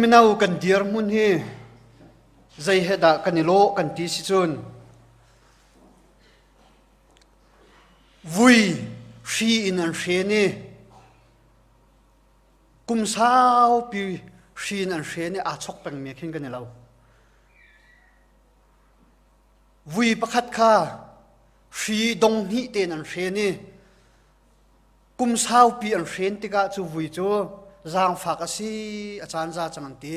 มินาวกันเดียร์มุนเฮใจเหตุกันนิโลกันตีสิจุนวุยชีอินอันเชนีกุมสาวปีชีอินอันเชนีอาชกเป็นเมียขึ้นกันนิโลวุยประคัดข้าชีดงหิเตนอันเชนีกุมสาวปีอันเชนติกาจูวุยจูจางฝากสิอาจารย์จ่าจังตี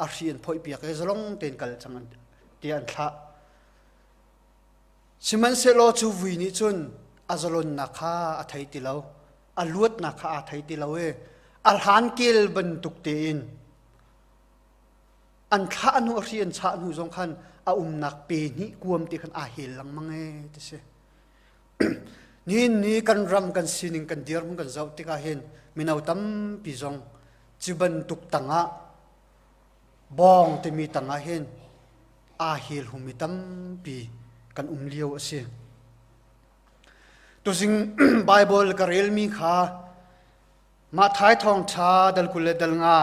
อาชีพพ่อยเปียกจะลงเต็นกัลจังตีอันท่าสิมันเสโลจูวุยนี่จุนอาจลนนักข้าอาไทยติเลาอาลวดนักข้าอาไทยติเลาอาหันเกลบรรทุกเตนอันท่าอนุอาชีพชาอนุจงขันอานักเปนี่กวมตีขันอาเฮลังมังเอติเสนี่กันรำกันสินิงกันเดียร์มันกันเจ้าติกาเห็นมินเอาตั้มปีจงจีบันตุกตังะบองแต่มีตังะเห็นอาเฮลหุมิตั้มปีกันเลี้ยวเสียตัวสิ่งไบเบิลกระเรลมีขามาท้ายทองชาดัลกุเลดัลงา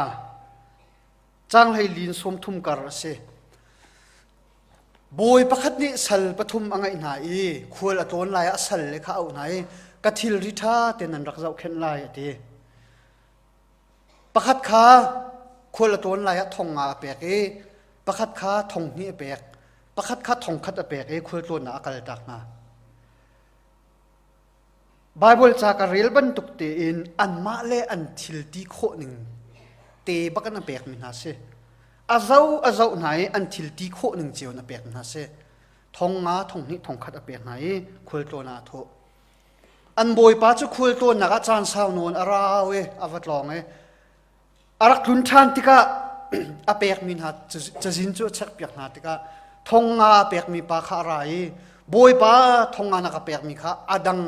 จ้างให้ลินสมทุมกระเสบอยประคัดนี้สัลปทุมอังไงไหนควรละตัวลายสัลเลยข้าวไหนกะทิลริธาเตนันรักเจ้าเข็นลายตีประคัดขาควรละตัวลายทองงาเปียกประคัดขาทองนี้เปียกประคัดขาทองคัดเปียกควรตัวหนากันตักนาไบเบิลจากเรลบันตุกเตอินอันมาเลอันทิลตีโคหนึ่งเตบักนันเปียกมินาเซอาเจ้าไหนอันทิลตีโคหนึ่งเจียวนับเปียกนาเซทองงาทองนี้ทองคัดเปียกไหนควรตัวนาโทอันบอยป้าจะคุยตัวนักอาจารย์สาวนวลอาราวอวัดลองอารักลุนทันติกะอาเปียกมินหัดจะจินจุชักเปียกนาติกะทองงาเปียกมีปาขาไรบอยป้าทองงานักเปียกมีข้าอดัง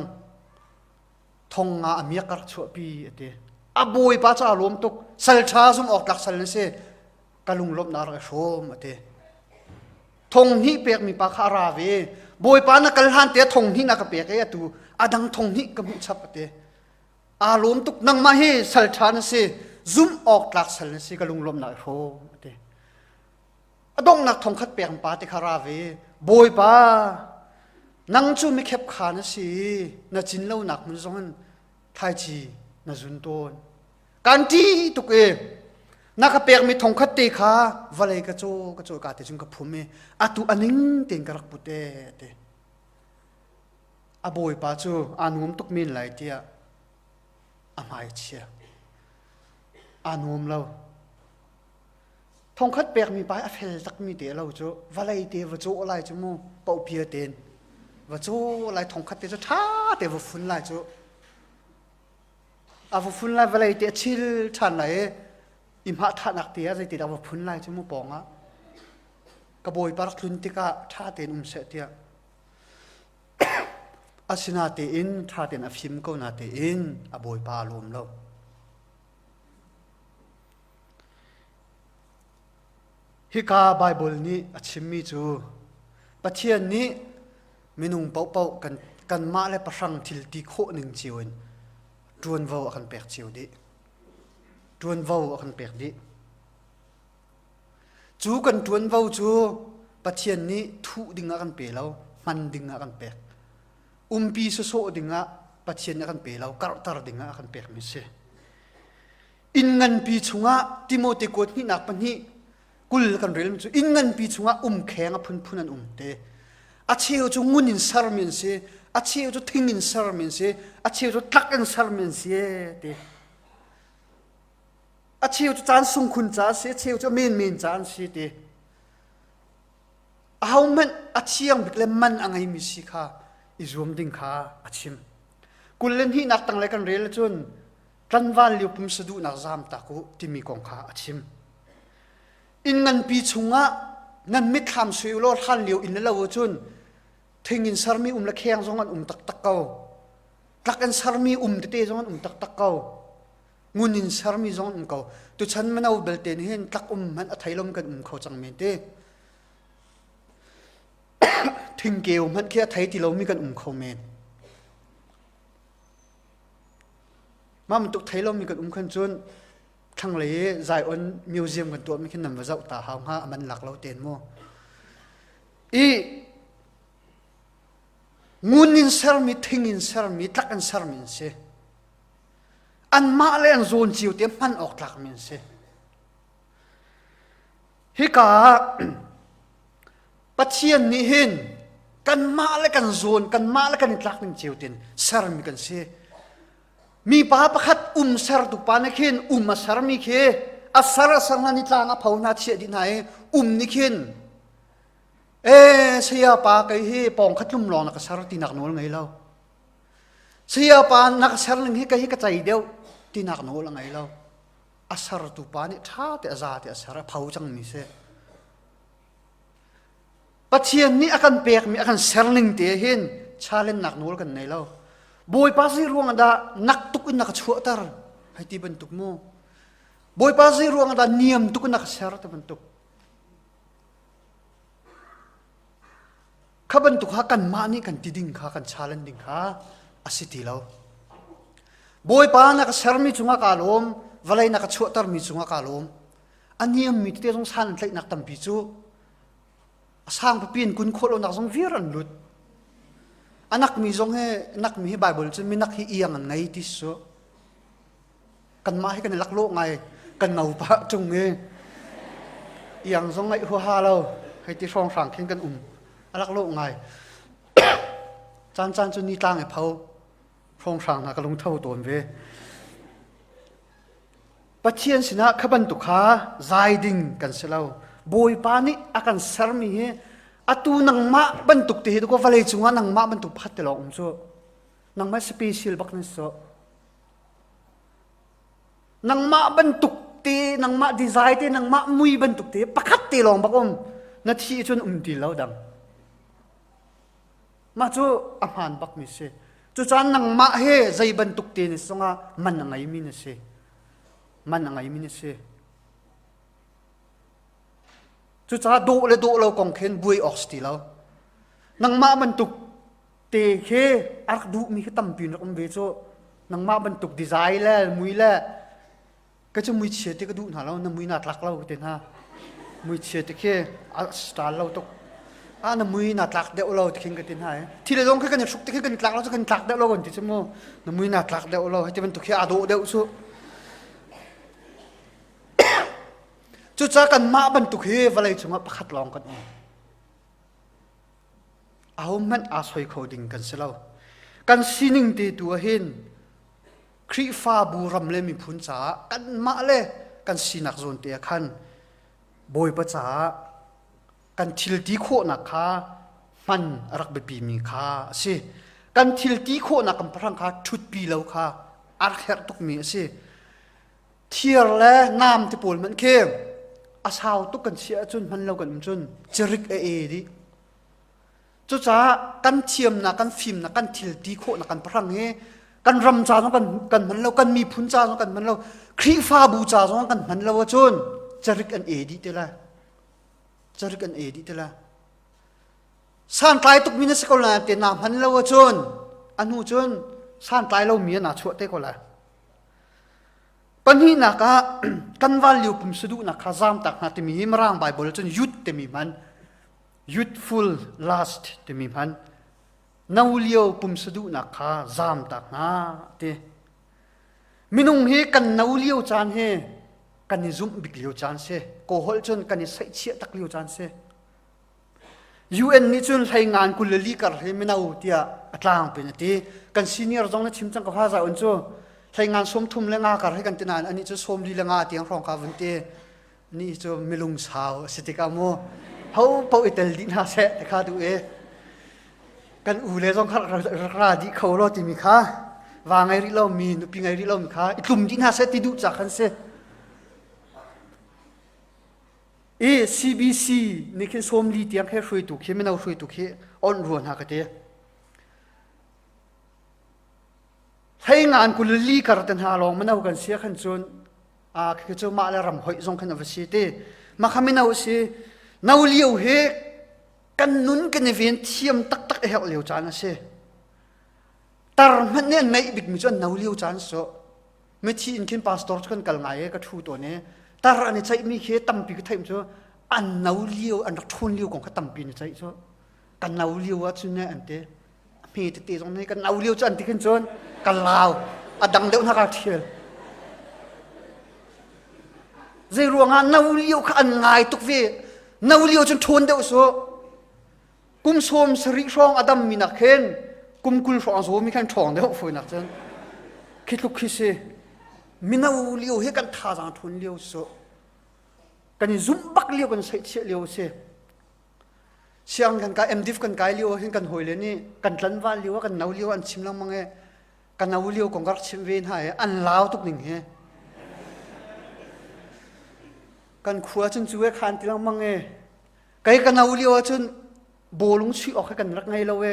ทองงาเมียกระชัวปีเดอาบอยป้าจะอารมณ์ตุกสัลชาสมออกหลักสัลนเสกะลุงลบนาระโชมเดทองนี้เปียกมีปาขาราเวบอยป้านักลันเตะทองนี้นักเปียกตูอาดังทงนี้กมุชับเตอารมณ์ตุกนังมาให้สัลชานเสซุ่มออกหลักสัลเสกลุงลมหนักโฮเตอดงนักทงคัดเปียงปาติคาราเวบอยป้านังจูไม่เข็บขานสินาจินเล่าหนักมันซ้อนไทยจีนาจุนโตนการที่ตุกนักเปียงมีทงคัดตีขาวะเลยกระโจกาเตจุงกับผมอาตุอันนิงเต็งกระปุเตเตอาบอยป้าจูอานุมตุกมินไหลเตียอาไม่เชียอานุมเราทงคัดเปียกมีไปอเฟลตักมีเตียเราจูวะเลยเตียวจูอะไรจูมูเป่าเพียเตนวจูอะไรทงคัดเตียจูท่าเตียวฝุ่นไหลจูอาฝุ่นไหลวะเลยเตียชิลทันไหลอิมหะท่านักเตียใจติดอาฝุ่นไหลจูมูปองอ่ะกระบอยปารักลุนติกะท่าเตนเสเตียอาศินาเตอินท่าเตนอฟิมก็นาเตอินอบอยปาลมเราฮิกาไบเบิลนี้อชิมมีจูปัจเจียนนี้มินุงเป่ากันมาและประสังทิลตีโคหนึ่งจิวนดวนวาวกันเปียกจิวดิดวนวาวกันเปียกดิจูกันดวนวาวจูปัจเจียนนี้ทุดิงกันเปียแล้วมันดิงกันเปียกปีโซดิงะปัจเจียนกันเปียแล้วกระตารดิงะกันเปียกมิเสอินเงินปีชงะติโมติโกดนี่นักปัญญกุลกันเรื่องจูอินเงินปีชงะแข็งพุ่นนันเตอาเชียวจูงุนินสารมินเสอาเชียวจูทิ้งอินสารมินเสอาเชียวจูทักอินสารมินเสเตอาเชียวจูจานสุงคุณจ้าเสอาเชียวจูเมนจานเสเตเอามันอาเชียงบิกเลมันอังไงมิสิค่ะอิจวมดิ่งข้าอาชิมกุลเล่นที่นักตั้งเลยกันเรียลจนรันวันเลี้ยวปุ่มสะดุนักจามตากุที่มีกองข้าอาชิมอินเงินปีชงะนั่นไม่ทำสุยโลทันเลี้ยวอินแล้วจนทิ้งอินสารมีละแข้งจงกันตักเกาตักอินสารมีเตะจงกันตักเกางุนอินสารมีจงกันเกาตัวฉันมันเอาเบลเตนเห็นตักมันอัฐยลมกันเขาจังเมนเตทิ้งเกลมันแค่ไทยที่เรามีกันเขาเมนมันตุกไทยเรามีกันขันจน ทั้งเลยZion Museum กันตัวไม่ขึ้นนำมาเจ้าตาหาวห้ามันหลักเราเต็นโมอีงูนินเซอร์มีทิ้งอินเซอร์มีตักอันเซอร์มินเซอันมาเลยอันโซนจิวเต็มมันออกตักมินเซฮิกาปัจเจียนนี้เห็นกันมาเลยกันโซนกันมาเลยกันตักมินจิวเต็มเซอร์มีกันเซมีป้าประคัดเซอร์ตุปานะเข็นมาเซอร์มีเคอัสระสังนันิตลางอภาวนาเชียดินไหนนี่เข็นเสียป้าไก่เฮปองคัดลุ่มลองนักเซอร์ตีนักโน้ลไงเล่าเสียป้านักเซอร์นึงเฮก็เฮกระจายเดียวตีนักโน้ลไงเล่าอัสระตุปานี่ท่าแต่อาซาแต่อัสระเผาจังมีเสปัจเจียนนี้อาการเปียกมีอาการเซอร์นึงเตียเห็นชาเลนนักโน้ลกันไงเล่าบอยภาษีรวงadaนักตุกนักชัวเตอร์ให้ที่บรรทุกโมบอยภาษีรวงadaนิยมตุกนักเสร์ที่บรรทุกข้าบรรทุกหากันมานี่กันติดิ่งข้ากันชาเลนดิ่งข้าอาศัยที่เราบอยป้านักเสร์มีจุงกาลมวลัยนักชัวเตอร์มีจุงกาลมอันนิยมมีที่ต้องสร้างใส่นักตั้มพิจูสร้างเปลี่ยนคุณโคลนักสงวิรันลุดนักมีจงให้นักมีไบเบิลจะมีนักที่เอียงอันไหนที่สุดกันมาให้กันลักโลกไงกันเงาปะจงเงยเอียงจงไงหัวฮาเราให้ที่ช่องฝั่งเข่งกันลักโลกไงจานจนนี่ตั้งไอ้เผาช่องฝั่งนักลงเท่าตัวเวปัจเจียนสินะขบันตุขาใจดิ่งกันเสียแล้วบอยปานี่อาการเสร์มีอาตูนังมาบรรทุกที่ดูก็วลัยจุงนังมาบรรทุกพัดตลอดโซ่นังมาสเปเชียลบักนั่นโซ่นังมาบรรทุกที่นังมาดีไซน์ที่นังมามุยบรรทุกที่ปักตีลองบักนาทีจนดีแล้วดังมาจู่อาหารบักมิเสจู่จานนังมาเฮใจบรรทุกที่นี่สงะมันนังไงมินเสมันนังไงมินเสจุดจ้าดูเลยดูเรากองเข็นบุยออกสติแล้วนังมาบรรทุกเตะเคอาร์ดูมีแค่ตั้มปีนรักเวโซนังมาบรรทุกดีไซน์แล้วมุยแล้วก็จะมุยเชียร์ที่ก็ดูหนาเรานังมุยนาตลักเราเต็นฮะมุยเชียร์ที่แค่สไตล์เราตกนังมุยนาตลักเดาเราที่เข่งกันเต็นฮะที่เราต้องแค่กันชุกที่แค่กันตลักเราจะกันตลักเดาเราก่อนที่จะโม่นังมุยนาตลักเดาเราให้ที่บรรทุกแค่อาดูเดาโซจุดจากกันมาบรรทุกเฮวลัยจุงประคัดลองกันเอามันอาศัยเขาดิ่งกันเสียแล้วกันสินิงตีตัวเห็นครีฟ้าบูรำเลยมีพุนจ้ากันมาเลยกันสินักโซนเตียขันบอยประจ้ากันทิลตีโคนักขามันรักเบปีมีขาสิกันทิลตีโคนักกันพรังขาชุดปีแล้วขาอาร์เฮร์ตุกมีสิเทียร์และน้ำที่ปูนมันเข้มอาสาวตุกันเชียจุนมันเรากันจุนจริกดิจุจ้ากันเทียมนะกันฟิล์มนะกันทิลตีโคนะกันพรังเฮกันรำจานกันมันเรากันมีพุนจานกันมันเราครีฟ้าบูจานกันมันเราจุนจริกดิเตล่ะจริกดิเตล่ะสานไกลตุกมินสกอลาเตนามันเราจุนอันนู้จุนสานไกลเรามีน่าชัวเตก็ละปัญหานักกันวันเลี้ยวปุ่มสุดนักข้าจามตักนัดมีหิมร่างไบเบิลจนยุดเต็มีมัน youthful last เต็มีมันน่าเลี้ยวปุ่มสุดนักข้าจามตักนะเตมินุงเฮกันน่าเลี้ยวจานเฮกันนิซุ่มบิกเลี้ยวจานเสโกฮอลจนกันนิใส่เชี่ยตักเลี้ยวจานเส UN นี่จนใช้งานกุลลีกันเฮมินาอุติยาอัตลางเป็นตีกันซีเนียร์จงนัดชิมจังกับฮาซาอุนโซใช้งานสมทุมเลงาการให้กันตินานอันนี้จะสมดีเลงาเตียงรองคาวันเตนี่จะมิลุงสาวสติกาโมเขาเป่าอิตาลีน่าเสะแต่ข้าดูกันอูเลจงข้าราดีเขาโรติมิค่ะวางไงริเรามีนุปิงไงริเรามีค่ะอีกลุ่มที่น่าเสะติดูจากกันเสCBC นี่คือสมดีเตียงแค่ช่วยตุกไม่เอาช่วยตุกอ่อนรวนหากเตให้งานกุลลีการตันหาลองมันเอากันเสียขันจนคือจะมาแล้วรำหอยจงขันอวสิเตมาขมินเอาสิน่าเลี้ยวเฮกันนุนกันเวียนเทียมตักเฮลเลี้ยวจานสิแต่มันเนี่ยในบิดมิจนน่าเลี้ยวจานโซ ไม่ที่อินคินพาสตอร์กันกัลไงก็ทูตัวนี้แต่อันนี้ใช้มีเคตั้มปีก็ไทม์ชัวอันนาเลียวอันรักทุนเลียวของเขาตั้มปีนี่ใช่ชัวกันนาเลียวว่าชุนเนี่ยอันเดียมีตีตรงนี้กันนาเลียวจะอันที่ขึ้นชวนกันลาวอดังเดียวนักเทียลใจรวงนาเลียวขันง่ายตุกเวนาเลียวจนทุนเดียวชัวกุมสวมสริช่องอดัมมีนักเห็นกุมกุลช่องโซมีแค่ช่องเดียวฝืนนักจันคิดลุกคิดเสมินาเลียวเฮกันท่าจางทุนเลียวโซกันซุ่มบักเลียวกันใส่เชี่ยเลียวเสเชียงกันกายดิฟกันกายเลียวเห็นกันหอยเลยนี่กันลันวาเลียวกันนาเลียวอันชิมลังมังเอกันนาเลียวของกักชิมเวนหายอันลาวตุกหนึ่งเฮกันขัวจนจุเวคันที่ลังมังเอไกกันนาเลียวจนโบลุงชีออกให้กันรักไงเราเอ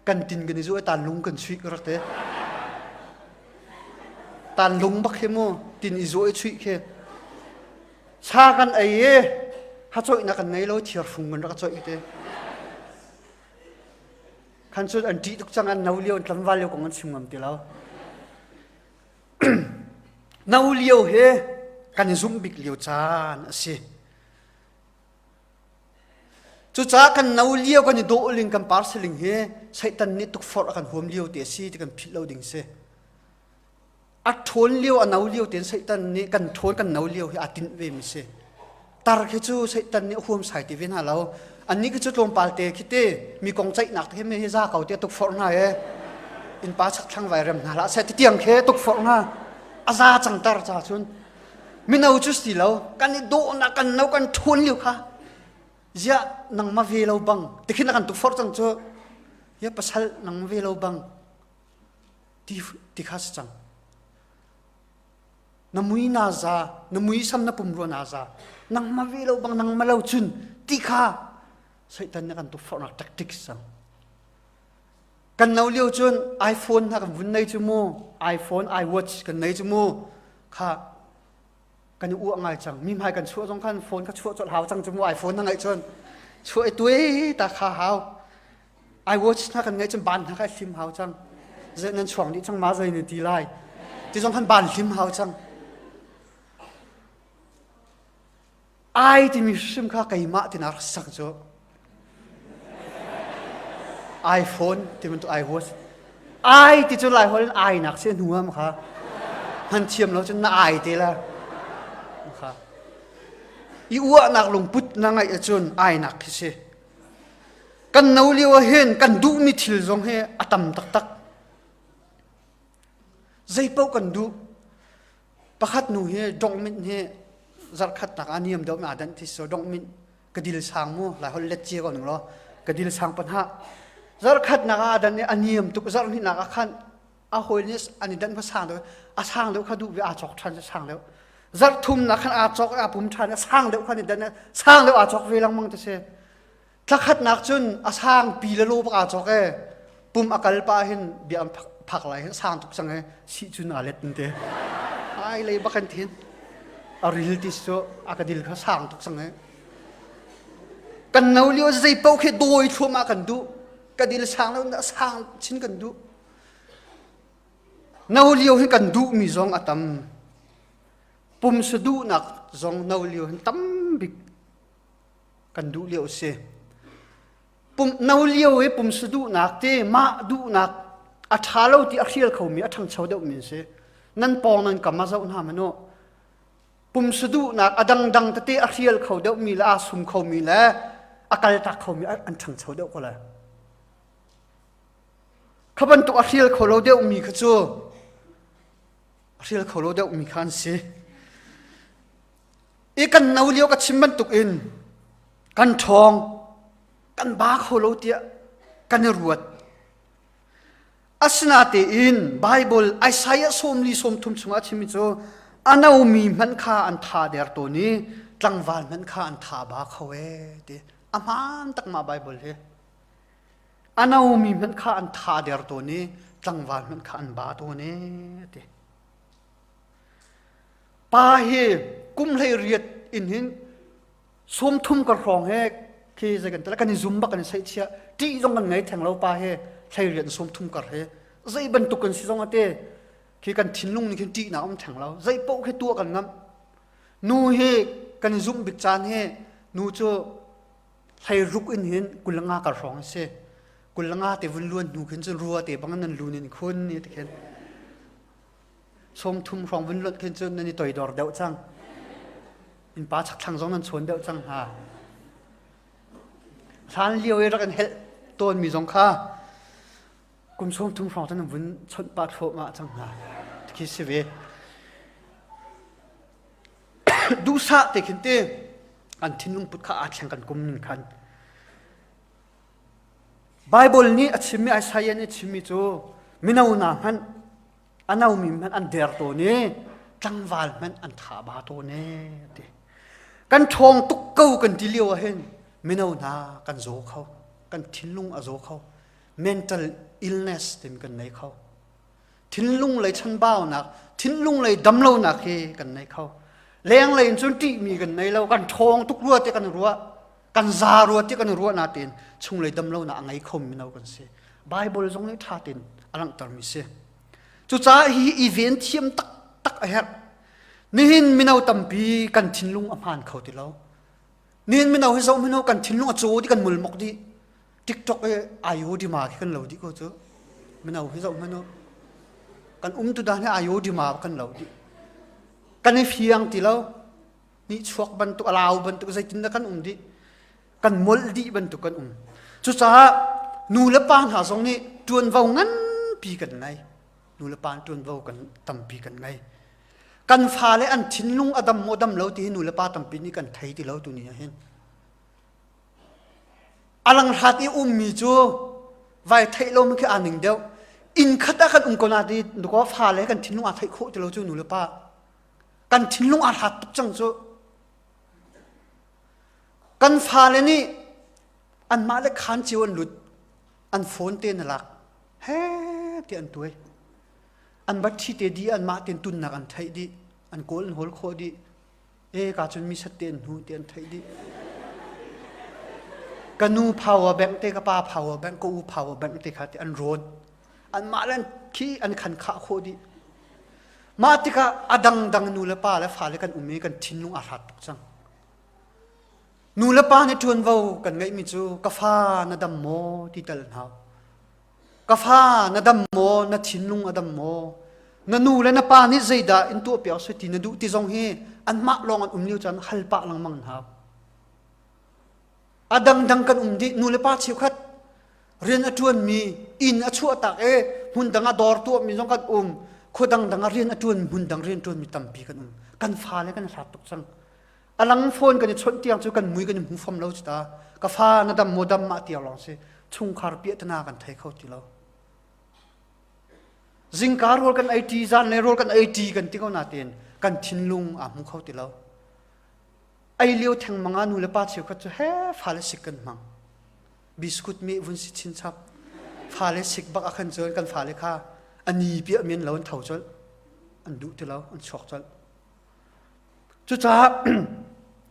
กันตินกันจุเวตานลุงกันชีก็รักเตตานลุงบักเขโมตินอิโซเอชีเคชากันไอ้ฮัจอยนักกันไงเราเทียร์ฟุงกันรักจอยเตขันสุดอันที่ทุกจังอันนาเลียวลำวาเลียวของมันชิมงำตีเรานาเลียวเฮกันซุ่มบิกเลียวจานสิจุดจ้ากันนาเลียวกันโดลิงกันปาร์สลิงเฮใช้ตันนี้ตุกฟอร์กันหัวเลียวเตะซีที่กันพิลเราดิ่งเสอัดทนเลี้ยวอันนาเลี้ยวเตียนใส่ตันนี้กันทนกันนาเลี้ยวที่อัดตินเวมิเสตาร์คิดจูใส่ตันนี้ห่วมใส่ที่เวนหาเราอันนี้ก็จะลงปาลเตคิดเตมีกองใจหนักที่ไม่ให้ซาเขาเตตุกฟอร์น่าอินป้าชักช่างไวเรมนาละใส่ที่เตียงเคตุกฟอร์น่าอาซาจังตาร์จ้าชุนมินาอุจุสติเรากันนี่โดนักกันนากันทนเลี้ยวค่ะยะนังมาเวลาบังแต่คิดนักกันตุกฟอร์จังจูยะภาษานังมาเวลาบังที่ข้าจังน้ำมุยนาซาน้ำมุยซ้ำน้ำปุ่มรัวนาซานังมาเวลาบางนังมาเล่าจุนตีข้าใส่ตันกันตุกฟอร์นักแท็กติกสังกันนาเลี้ยวจุนไอโฟนนักวุ่นในจมูกไอโฟนไอวอทช์กันในจมูกข้ากันอ้วกไงจังมีหมายกันชั่วตรงขั้นโฟนก็ชั่วจดหาวจังจมูกไอโฟนนั่งไงจนชั่วไอตัวตาข้าหาวไอวอทช์นักกันไงจนบานนักไอซิมหาวจังเจนั่นช่วงนี้จังมาใจในตีไลที่ตรงขั้นบานซิมหาวจังไอ้ที่มีซิมข้าไก่มาที่น่าสักจ้ะไอโฟนที่มันตัวไอวอชไอ้ที่จุดไลน์เขาเล่นไอหนักเส้นหัวมั้งค่ะหันเทียมเราจนน่าไอตีละมั้งค่ะอีอ้วนักลงพุทธนั่งไอจนไอหนักที่เสกันนาเลียวเห็นกันดูมีทิลจงเฮอตัมตักตักใจเป้ากันดูประคัดหนูเฮดงมินเฮจัดขัดนักอันนี้มันเดิมอาดันที่สุดดงมินกระดิลสางมัวหลายคนเล็ดเจียก่อนหนึ่งล้อกระดิลสางปัญหาจัดขัดนักอันนี้อันนี้มันตุกจัดนี่นักขันอาหอยนี่อันนี้ดันภาษาเดียวอาสางเดียวเขาดูวิอาจอกทันจะสางเดียวจัดทุ่มนักขันอาจอกอาปุ่มทันสางเดียวขันนี่ดันสางเดียวอาจอกเวลังมังจะเสียถ้าขัดนักจนอาสางปีละโลปอาจอกปุ่มอากาศป้าเห็นเบียร์ผักไหลสางตุกสังสิจุนอาเล็ดนี่เด้ไอ้เลยบักกันเทียนอาริลติสโซอากาดิลเขาสร้างทุกสังเกตกันนาเลียวใจเป้าแค่โดยทั่วมากันดูกาดิลสร้างแล้วสร้างชิ้นกันดูนาเลียวให้กันดูมีจงอัตมปุ่มสะดุนักจงนาเลียวให้ตั้มบิกกันดูเลียวเสปุ่มนาเลียวให้ปุ่มสะดุนักเตมาดูนักอัฐาเราที่อักเรียลเขามีอัฐังเชาเดียวมีเสนั่นปองนั่นกับมาเจ้าหน้ามันโนปุ่มสุดูนักอดังดังตะเตะอักเรียลเขาเดียวมีละอาสุมเขามีละอากาศตักเขามีอันทั้งเฉาเดียวก็เลยขบันตุอักเรียลเขาเราเดียวมีขจูอักเรียลเขาเราเดียวมีขันสิอีกันนาเลียวกับชิมบันตุกอินกันทองกันบาเขาเราเตียกันรวดอัศนาเตอินไบเบิลไอไซยะสมลีสมทุมสุงอาชิมิโจอันเอามีมันข้าอันทาเดียร์ตัวนี้จังหวะมันข้าอันทาบาเขาเดอามันตักมาไบเบิลเฮอันเอามีมันข้าอันทาเดียร์ตัวนี้จังหวะมันข้าอันบาตัวนี้เดป้าเฮกุมเลยเรียดอินหินสมทุมกระรองเฮคือจะกันแต่ละกันซุ่มบักกันใส่เชียที่ตรงกันไงแทงเราป้าเฮใช้เรียนสมทุมกระเฮใจบรรทุกกันสิตรงนั้นเตค khi cần thìn lung ni khi ti na om thang lo zai po khi tua kan ngam nu he kan zum bik chan he nu cho thai ruk in hin kulanga ka rong se kulanga te vun luan nu khin chu ruwa te bangan nan lunin khun ni te khen som thum rong vun luan khin chu nani toi dor deuh chang in pa chak thang zong nan chon deuh chang ha san liu e ra kan hel ton mi zong kha kum som thum rong tan vun chon pa tho ma chang ha ki se ve du sa te khin te an thin lung put kha a thang kan kum nin khan Bible ni achimi Isaiah ni chimi chu minau na han anau mi man an der to ni tlangwal man an tha ba to ne te kan thong tuk kau kan diliu a hen minau na kan zo khau kan thinlung a zo khau mental illness tem kan nei khau thinlung lai chan bao na thinlung lai dam lo na khe kan nei khau leng lai chun ti mi kan nei lo kan thong tuk ruwa te kan ruwa kan za ruwa te kan ruwa na tin chung lai dam lo na angai khom mi nau kan se Bible zong ni tha tin alang tar mi se chu cha hi event thiam tak tak a her nihin minau tampi kan thinlung amhan khau ti lo nin minau hi zo minau kan thinlung a chu ti kan mul mok di TikTok e ayo di ma kan lo di ko chu minau hi zo minau kan tu da ne ayo di ma kan lo di kan fiang ti lo ni chuak ban tu alaw ban tu zai tin kan di kan mol di ban tu kan chu cha nu le pan ha zong ni tuan vau ngan pi kan ngai nu le pan tuan vau kan tam pi kan ngai kan fa le an thinlung adam modam lo ti nu le pa tam pi ni kan thai ti lo tu ni hen alang hat i mi chu vai thai lo mi kha aning deu in khata kan ko na di nu ko fa le kan thinlung a thai kho ti lo chu nu le pa kan thinlung a hat tuk chang chu kan fa le ni an ma le khan chiwan lut an phone te na lak he ti an tuai an bat thi te di an ma ten tun na kan thai di an kol hol kho di e ka chun mi sat ten hu ten thai di kanu power bank te ka pa power bank ko u power bank te kha ti an road an ma len khi an khan kha kho di ma ti ka adang dang nu le pa le fa le kan umi kan thinlung a hat tok chang nu le pa ne tuan vau kan ngai mi chu ka fa na dam mo ti tal hau ka fa na dam mo na thinlung adam mo na nu le na pa ni zaida in tu pya so ti na du ti zong he an ma long an liu chan hal pa lang mang hau adang dang kan di nu le pa chiu khat ren a tuan mi in a chu atak e hun danga dor tu mi zong kan khodang dang a ren a tuan hun dang ren tuan mi tam pi kan fa le kan rat tok chang alang phone kan chon tiang chu kan mui kan mu fam lo chta ka fa na dam modam ma ti along se chung khar pi tana kan thai khau ti lo zingkar rol kan IT zan le rol kan IT kan ti ko na ten kan thinlung a mu khau ti lo ai liu thang manga nu le pa chiu kha chu he fa le sik kan mang biscuit mi vun si chin chap fa le sik bak a khan chon kan fa le kha ani pi men lo thau chol an du ti lo an chok chol chu cha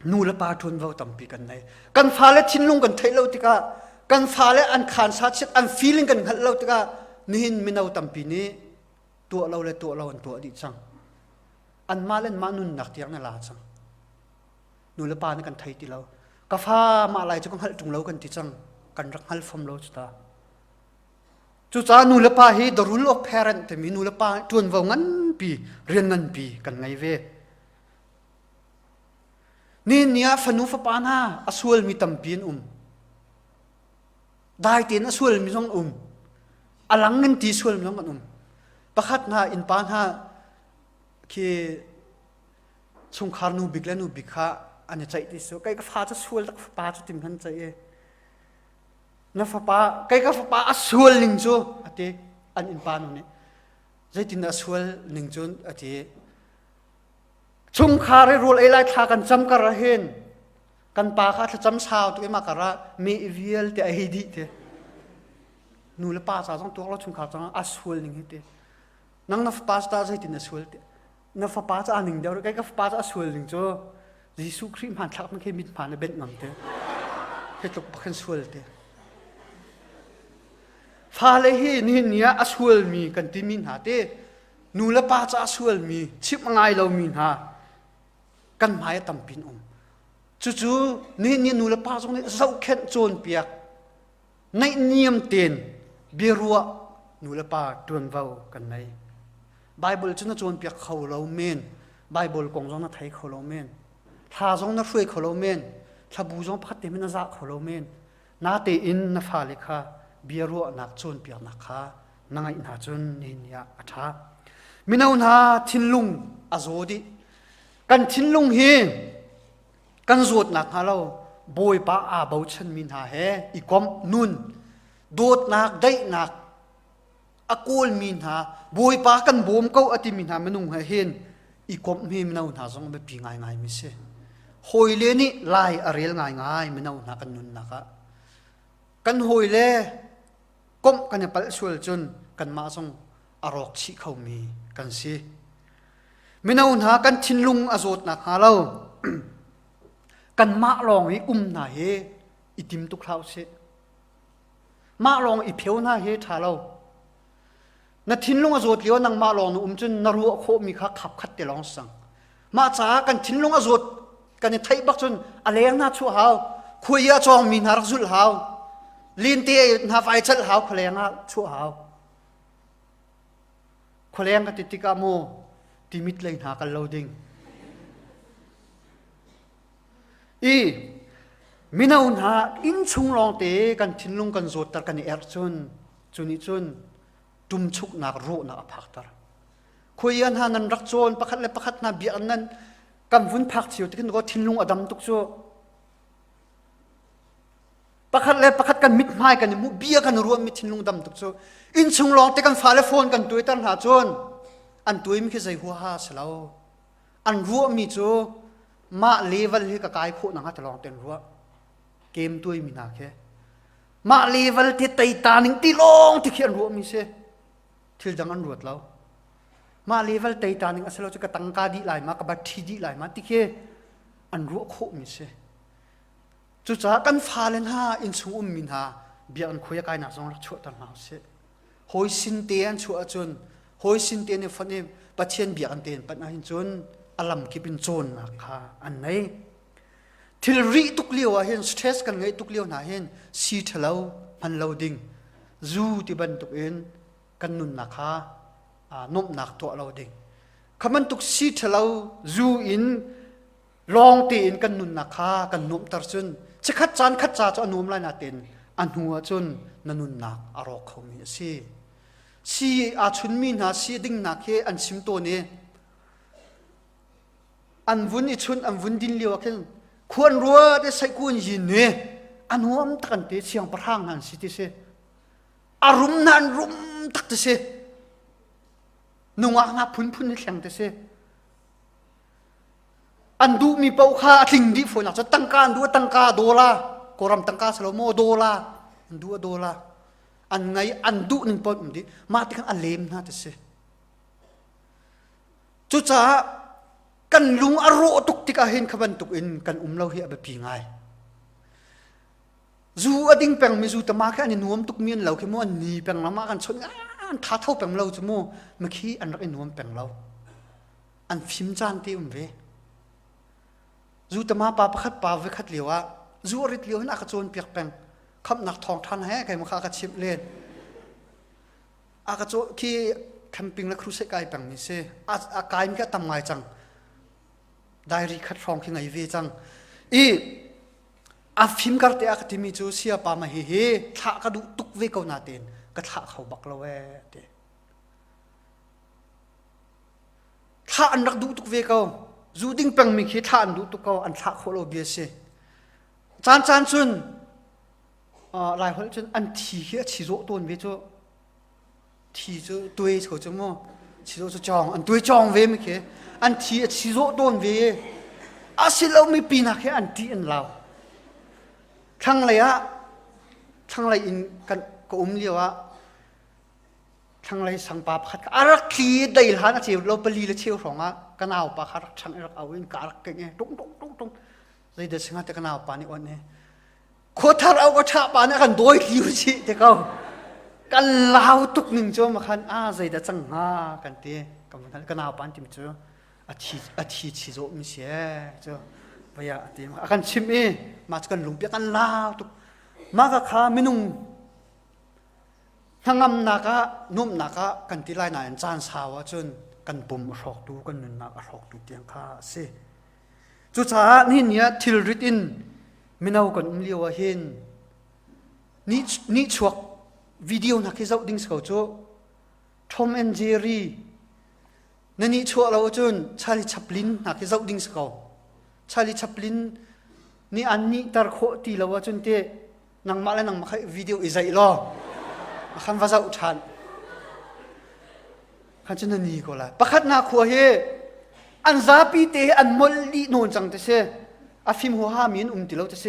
nu le pa thun vo tam pi kan nei kan fa le thinlung kan thai lo ti ka kan fa le an khan sa chit an feeling kan hal lo ti ka nihin minau tam pi ni tu lo le tu lo an tu di chang an ma len ma nun nak tiang na la chang nu le pa ni kan thai ti lo ka fa ma lai chu kan hal tung lo kan ti chang kan rak hal fam lo chuta chu cha nu le pa hi the rule of parent te mi nu le pa tuan vo ngan pi rian ngan pi kan ngai ve ni nia fanu fa pa na asual mi tam pin dai tin asual mi jong alang ngan ti sual mi jong pakhat na in pa na ki chung khar nu big la nu bikha ani chai ti so kai ka fa cha sual tak pa chu tim han chai e na fa pa kai ka fa pa asual ning chu ate an in pa nu ne zai tin asual ning chun ate chung khare rule ai lai tha kan cham kar hen kan pa kha tha cham sao tu ma kara me vial te ai di te nu le pa sa jong tu lo chung kha chang asual ning te nang na pa sta zai tin asual te na fa pa cha aning deu kai ka fa pa cha asual ning cho Jesu Christ man thak man ke mit phan na ben ngam te he tok pa kan sual te fa le hi ni nia asual mi kan ti min ha te นูละป้าจะสวลมีชิบง่ายเรามีนะกันหมายตำปินจู่ๆนี่นูละป้าตรงนี้เจ้าเข็นโจนเปียกในเนียมเตียนเบียรัวนูละป้าตวนเว้ากันในไบเบิลจุนโจนเปียกเขาเราเมนไบเบิลกงจงน่ะไทยเขาเราเมนถ้าจงน่ะช่วยเขาเราเมนถ้าบูจงพัดเต็มน่ะจะเขาเราเมนนาเตอินน่ะฟาเลค่ะเบียรัวนักโจนเปียกนักค่ะนังไงน่าจนนี่เนี่ยอัฐามินเอาหน้าทินลุงอาโจดิกันทินลุงเฮกันโจดนักฮะเราบอยป้าอาบ่าวฉันมินหาเฮอีกอมนุนโดดนักได้นักอากูลมินหาบอยป้ากันบ่มเก้าอติมินหามนุงเฮนอีกอมเฮมินเอาหน้าจงไปปีง่ายมิเสหอยเลนี่ลายอเรลง่ายมินเอาหน้ากันนุนนักกันหอยเลก้มกันปัลสวลจนกันมาจงอารอกชิเขามีกันสิมินเอาหน้ากันทินลุงอาโจดนักฮะเรากันมาลองให้หน้าเฮอิติมตุกเท้าเสมาลองอีเพียวหน้าเฮท่าเรานาทินลุงอโจดเลี้ยวนังมาลองจนนรัวโคมีข้าขับขัดเตลองสังมาจ้ากันทินลุงอโจดกันไทยบักจนอะไรหน้าชัวหาวคุยจองมีนารักจุลหาวลินเตียนาไฟจัดหาวคนเลี้ยงชัวหาวคนเลี้ยงกันติดกาโมติมิดเลยหากันเราดิ่งมินาอุนหาอินชุงลองเตกันทินลุงกันโจดตรกันเอร์จุนตุมชุกนักรู้นักพักตรคุยกันหานันรักโจนประคัดและประคัดนาเบียนนั้นกันวุ่นพักเสียวที่กันก็ทินลุงอดัมตุกโจประคัดและประคัดกันมิดไม้กันมุเบียกันรวมมิทินลุงดำตุกโจอินชุงลองเตกันฟ้าและโฟนกันตัวตันหาโจนอันตัวมิคือใจหัวหาสลาวอันรัวมีโจมาเลเวลที่กกายโคนังฮัตลองเต็นรัวเกมตัวมีนาแค่มาเลเวลที่ไตตาหนึ่งตีลงที่เขียนรัวมีเสที่จังอันรวดแล้วมาเลเวลไตตาหนึ่งอาศัยเราจะกระตังกาดีไหลมากระบัดทีดีไหลมาที่เขียอันรัวโคมีเสจุดจากกันฟ้าเลนหาอินสูงมินหาเบียนคุยกันน่าจงรักชั่วตันหาเสหอยสินเตียนชั่วจนหอยสินเตียนเนี่ยฟันเนี่ยปัจเจียนเบียนเตียนปัจนัยจนอลัมกิเป็นโจรนะค่ะอันไหนทิลรีตุกเลี้ยวเห็นสเตรสกันไงตุกเลี้ยวน่ะเห็นซีทเลาพันเลาดิ่งจูที่บันตุกเอ็นกันนุนนะค่ะนบหนักตัวเราดิ่งคำมันตุกซีทเลาจูอินลองตีอินกันนุนนะค่ะกันนบตรจุนจะขัดจานขัดจ่าจะอนุมไรนาเต็นอันหัวจุนนันุนนักอารอกเขามีซีอาชุนมีนาซีดิ่งนักเฮอันชิมตัวนี้อันวุ่นอิชุนอันวุ่นดินเลียวกันควรรัวได้ใส่กุญยินเนี่ยอันหัวมันตักันเตะเสียงประทังหันสิที่เสอารมณ์นั้นรุมตักที่เสนุ่งอ่างพุ่นในแข่งที่เสอันดูมีเป้าค่าทิ้งดิฝนอาจจะตั้งการดูตั้งกาโดลาโกรัมตั้งกาสโลโมโดลาอันดูโดลาอันไงอันดูหนึ่งปอนด์ดิมาที่กันอันเลมนะที่เสจุดจ้ากันลุงอารมณ์ตุกติกาเห็นขบันตุกอินกันเราเหียแบบปีง่ายจูอดิ้งแปลงมีจูตมาแค่อันนี้นวมตุกเมียนเราแค่มั่วนี่แปลงเรามากันชนท้าเท่าแปลงเราจะมั่วเมื่อกี้อันรักอินนวมแปลงเราอันฟิมจานที่เวจูตมาปาประคัดปาเวคัดเหลียวจูอริดเหลียวให้นักโจนเปียกแปลงคำหนักทองทันแห่ไก่มาข้ากระชิบเล่นอากาโจที่แคมปิ้งและครูเซกายแปลงนี่เซ่อากายมันแค่ทำไงจังได้รีคัดรองขึ้นไงเวจังอาฟิมกัดเตะกัดที่มีจูเซียปามาเฮท้ากระดูตุกเวกเอาหน้าเต็นกระท้าเขาบักละเวเตท้าอันรักดูตุกเวกเอาจูดิ้งแปลงมีขี้ท้าอันดูตุกเอาอันท้าเขาเราเบียเซจานจุนหลายคนจุนอันทีเหี้ยชีโร่ตัวนี้จูทีจูตัวเขาจะมั่วชีโร่จะจองอันตัวจองเวไม่ขี้อันที่ชีโร่โดนเวอาศิเราไม่ปีนักแค่อันที่อันเราทั้งเลยอินกันก็เลียวทั้งเลยสังปาพัดอารักขีได้หลานเชียวเราไปลีละเชียวสองกันเอาปาคัดช่างรักเอาอินการักเงี้ยตรงเลยเดี๋ยวสิงห์แต่กันเอาปานี่วันนี้โคตรเอาก็ชาปานี่กันโดยลิวชิเด็กเขา กันลาวตุกหนึ่งจ้ามาคันใจเดจังหากันเตะกันเอาปันติมจ้าอาชีชิโซมิเสียจ้าพยาติมกันชิมมาจะกันลุงเปียกันลาวตุกมากะขาไม่นุ่งทั้งงำนักะนุ่มนักะกันที่ไล่นายจานสาวจนกันปุ่มรอกดูกันนึงนักรอกดูเตียงข้าสิจุดจ้านี่เนี่ยทิลริตินไม่เอากันเลี้ยวเห็นนี่ชวกวิดีโอนักที่เราดิ้งสกาวโจทอมแอนเจอรี่นั่นนี่ชัวเราจนชาลีชัปลินนักที่เราดิ้งสกาวชาลีชัปลินนี่อันนี้ตาร์โคตีเราจนเตะนังมาแล้วนังมาวิดีโออิสราเอลขันว่าจะอุทานขันจะนั่นนี่ก็แล้วประคัดนาขัวเฮอันซาปีเตอันมลลีโนนจังเตเสอาฟิมหัวหามินติเราเตเส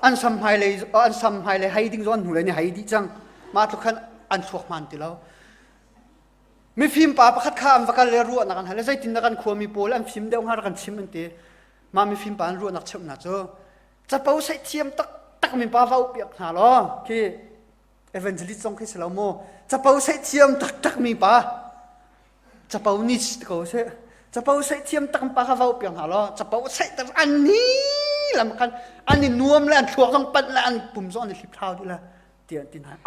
อันซัมไฮเลยให้ดิ้งร้อนหูเลยนี่ให้ดิ้งจังมาทุกขันอันชวกมันติเรามีฟิล์มป่าประคัดข้ามว่ากันเลยรัวนักกันแล้วใจตินนักกันขัวมีโพลอันฟิล์มเดียวหากันชิมมันเตมามีฟิล์มป่ารัวนักชิมนะจ๊ะจะเป้าใส่เทียมตักมีป่าว่าเปียกหาล้อคือเอเวนเจลิสต์ส่งให้สลาโมจะเป้าใส่เทียมตักมีป่าจะเป้านิชก็เสจะเป้าใส่เทียมตักป่าว่าเปียกหาล้อจะเป้าใส่ตักอันนี้ลำคันอันนี้นวมแล้วอันชัวต้องปัดแล้วอันปุ่มซ้อนในคลิปเท้าดีละเตียนตินหาย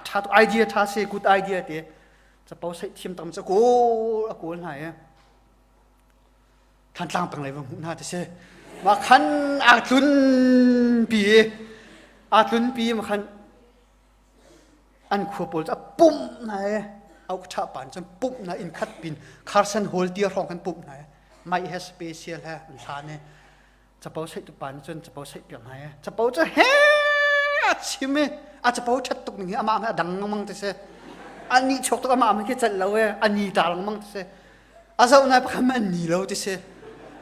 ถ้าตัวไอเดียถ้าเสกุดไอเดียเตะจะเป้าใส่เทียมตักจะโก้หายท่านตั้งปังเลยว่าน่าจะเสมาคันอาจุนปีมาคันอันขวบปลจะปุ่มไหนเอาชาปานจนปุ่มไหนอินคัดปินคาร์สันโฮลเดียร์รองกันปุ่มไหนไม่เฮสเปเชียลฮะอันชาเนี่ยจะเป้าใช้ตุปานจนจะเป้าใช้เปียงไหนจะเป้าจะเฮ้ชิมอาจจะเป้าชัดตุกหนึ่งอามาดังมั่งจะเสอันนี้ชกตุกอามาไม่แค่จัดแล้วอันนี้ตาลังมั่งจะเสอาเจ้าหน้าพระมันนี่เราจะเส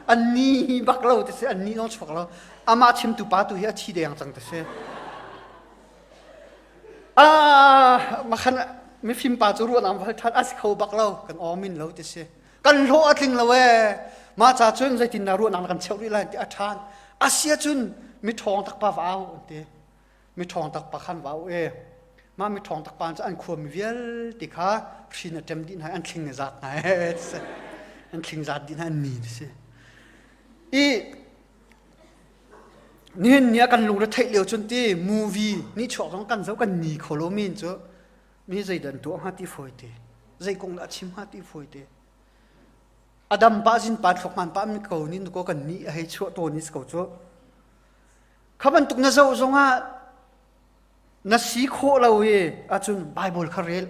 อันนี้บักเราจะเสอันนี้น้องชกเราอามาชิมตุปาตุเฮียชีเดียงจังจะเสมาขันไม่ฟิล์มป่าจูรัวน้ำทัดอาศัยเขาบักเรากันอมินเราจะเสียกันโลอัดลิงเรามาจากจุนใจตินนารัวน้ำกันเชี่ยวดีเลยที่อาทานอาเซียจุนมีทองตักปลาว้าวเตมีทองตักปลาขันว้าวมามีทองตักปลาจะอันขวมเวียลติขาชินเต็มดินให้อันคิงจัดไหนอันคิงจัดดินให้นี่สินี่เนี่ยกันลุงจะเทเลียวจนที่มูวีนี่ชอบต้องกันเจ้ากันนี่โคโลมินจ้ะมีใจเดินตัวหัดที่ฝอยเตะใจกงละชิมหัดที่ฝอยเตะอดัมป้าจินป้าชกมันป้ามีเก่านี่นุกกันนี่ให้ชั่วตัวนี้สกจ้ะข้ามันตุกน่าเจ้าจงอ่ะน่าสีโคเราอาจุนไบเบิลคาเรล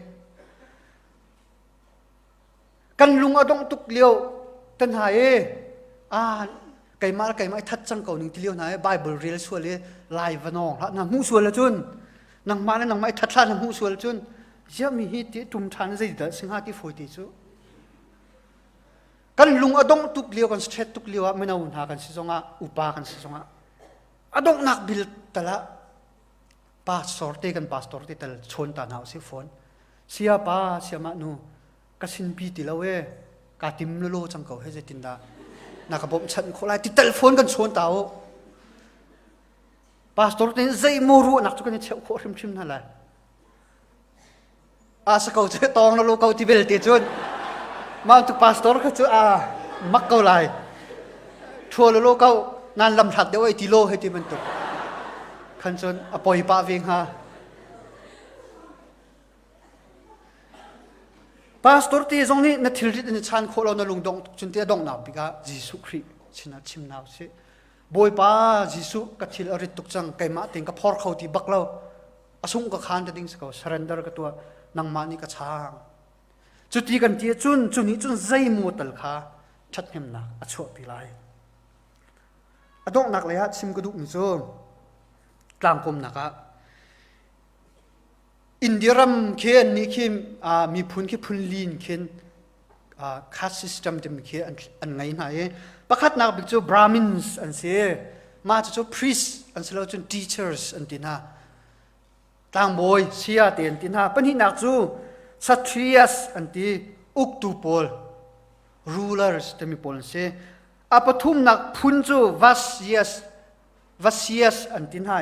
กันลุงอดงตุกเลียวตันหายไก่มาทัดจังเก่าหนึ่งที่เลี้ยวไหนไบเบิลเรียลส่วนเลยไลฟ์น้องละนางหูส่วนละจุนนางมาแล้วนางไม่ทัดละนางหูส่วนละจุนเจ้ามีฮิตตุ่มทันใจเด็ดสิงหาที่ฝอยติจูกันลุงอดงตุกเลี้ยวกันสเตตุกเลี้ยวไม่น่าหุ่นหากันสิจงอุปากันสิจงอดงนักบิลตละพาสตอร์เตกันพาสตอร์เตตลชนตาหนาวสิฝนเสียป้าเสียมานูกัสินปีติละกาติมโลจังเก่าให้ใจตินดานักบ่มฉันคนไรติดเทเลโฟนกันชวนเต่าพาสตอร์นี่ใจมูรู้นักทุกคนเชี่ยวโคตรชิมนั่นแหละสกาวจะตองแล้วลูกเขาที่เบลติจุนมาตุกพาสตอร์ก็จะมักเกาไลชัวร์ลูกเขานั่นลำถัดเดี๋ยวไอ้ที่โลให้ที่มันตุกขันจนปล่อยป้าเวียงฮะพาสตอร์ที่ตรงนี้นัทธิริตในชั้นโคลอนลุงดงจนที่ดงนับบิกายิสุคริชินาชิมนาวสิบอยป้ายิสุกัทธิลอริตุกจังไก่มาติงกับพอร์เขาที่บักเราอสุงกับขานจะดิ้งสกาวสรันเดอร์กับตัวนางมานี่กับช้างจุดที่กันที่จุนนี้จุนใจมูตลขาชัดเห็นนักอชวปิไลดงนักเลยฮะซิมกระดูกมิโซกลางกลมนักอินเดียรัมเคนนี่คิมมีพุนพุนลีนเคนคัสซิสเต็มเต็มเคนอันไงไหนประคัดนักบิจูบรามินส์อันเสียมาจะจูพรีสอันเสียแล้วจูทีเชอร์สอันตินาต่างบอยเสียเตียนตินาปนินักจูสัตรีสอันที่อุกตูโพลรูเลอร์สเต็มโพลเสียปฐุมนักพุนจูวัสเซียสอันตินา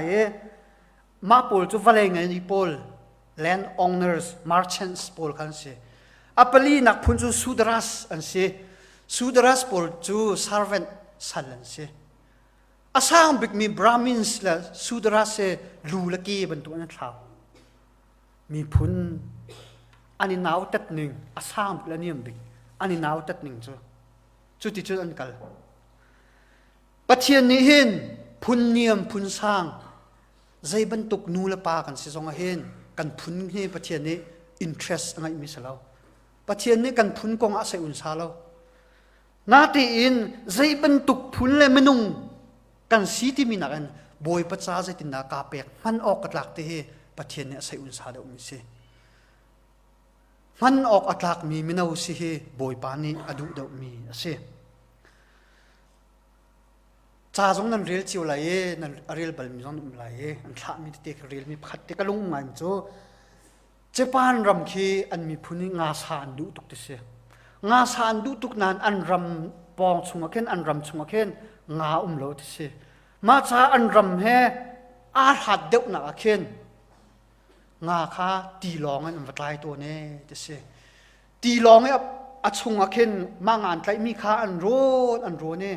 มาโพลจูวาเลงไงนี่โพล land owners merchants pol kan se apali nak phun chu sudras an se sudras pol chu servant san an se asang big mi brahmins la sudras se lu la ki ban tu an thau mi phun ani naw tat ning asang la niam big ani naw tat ning chu ti chu an kal pathian ni hin phun niam phun sang zai ban tuk nu la pa kan se zonga hin kan phun hi pathian ni interest ngai mi salo pathian ni kan phun kong a se un sa lo na ti in zai ban tuk phun le menung kan si ti mi na kan boi pa cha zai tin na ka pek man ok katlak te hi pathian ni se un sa de um se man ok atlak mi minau si hi boi pa ni adu de mi ase cha jong nan rel chiu lai e nan rel bal mi jong lai e an thla mi te rel mi phat te ka lung mai chu Japan ram khi an mi phuni nga san du tuk te se nga san du tuk nan an ram pong chunga khen an ram chunga khen nga lo te se ma cha an ram he a hat deuh na khen nga kha ti long an vatlai to ne te se ti long e a chunga khen mangan tlai mi kha an ro ne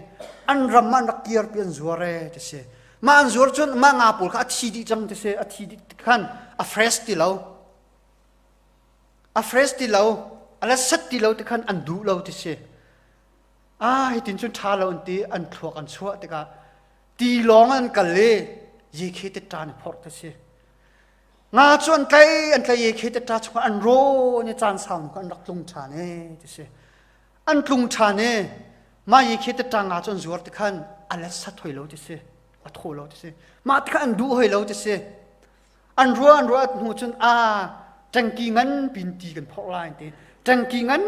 an ram man kier pian zuare te se ma an zur chun ma nga pul kha thi di chang te se a thi di khan a fresh ti lo a fresh ti lo ala sat ti lo te khan an du lo te se a hi tin chun tha lo an ti an thok an chua te ka ti long an kal le ye khe te tan phor te se nga chuan an tlai ye khe te ta chwa an ro ne chan sang kan rak tlung tha ne te se an tlung tha ne ma ye khe te ta nga chuan zuar te khan ala sat hoi lo te se a tho lo te se ma te khan du hoi lo te se an ro nu chun a tangki ngan pin ti kan phor lai te tangki ngan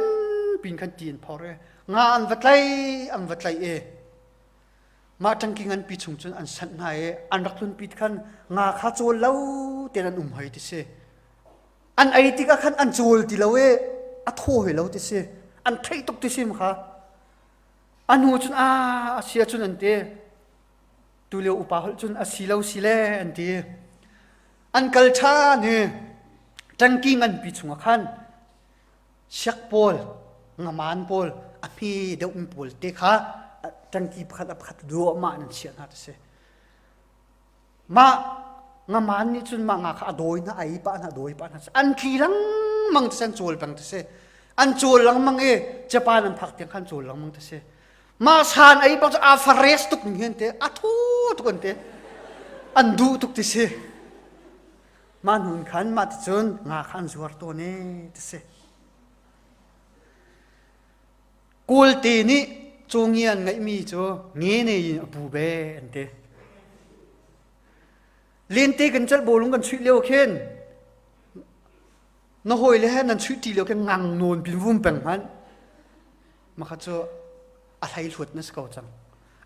pin kan tin phor e nga an vatlai e ma tangki ngan pi chung chun an san na e an raklun pi khan nga kha chol lo te an hai ti se an ai ti ka khan an chol ti lo e a tho he lo ti se an thei tok ti sim kha an hu chun a sia chun an te tu le upa hol chun a si lo si le an ti an kal tha ne tangki ngan pi chunga khan siak pol ngaman pol a phi deuh mi pol te kha tangki pakhat du ma nan sia na te se ma ngaman ni chun ma nga kha doi na ai pa na doi pa na an khi lang mang san chol bang te se an chol lang mang e Japan an phak te khan chol lang mang te se ma san ai pa a fares tuk ni hen te a thu tuk an te an du tuk te se man hun khan mat chun nga khan zuar to ne te se kul te ni chongian ngai mi cho nge ne bu be ante lente kan chal bolung kan chui leo khen no hoi le han chui ti leo khen ngang non bin vum peng han ma kha cho a thai thut na sko chang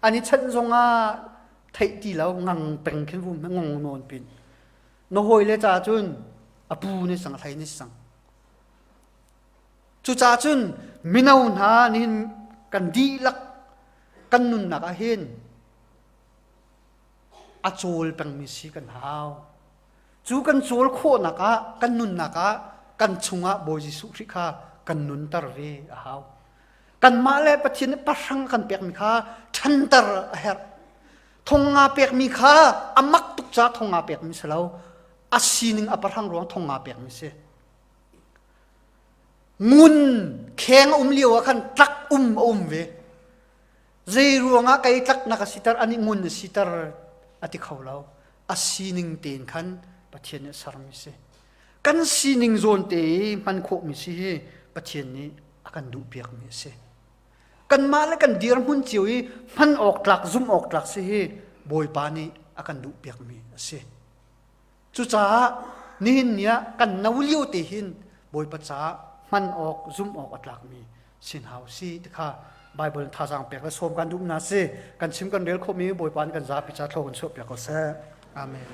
ani chan zonga thai ti lo ngang peng khen vum ngong non pin no hoi le cha chun apu ne sang thai ni sang chu cha chun minau na nin kan di lak kan nun na ka hin a chol pang mi si kan haw chu kan chol kho na ka kan nun na ka kan chunga bo jisu ri kha kan nun tar ve a haw kan ma le pathin pasang kan pek mi kha than tar a her thonga pek mi kha amak tuk cha thonga pek mi salo asining aparang ruang thonga pek mi se ngun kheng liwa khan tak ve zai ruanga kai tak na ka sitar ani ngun sitar ati khawlo asining ten khan pathian ne sarmi se kan sining zon te man kho mi si pathian ni akan du piak mi se kan mala kan dir mun chiwi man ok tlak zum ok tlak se hi boy pa ni akan du piak mi se chu cha nin nia kan nawliu te hin boy pa cha man ok zum ok atlak mi sin hau si kha Bible tha sang pek la som kan dum na se kan chim kan rel kho mi boy pan kan za pi cha thlo kan so pek ko se amen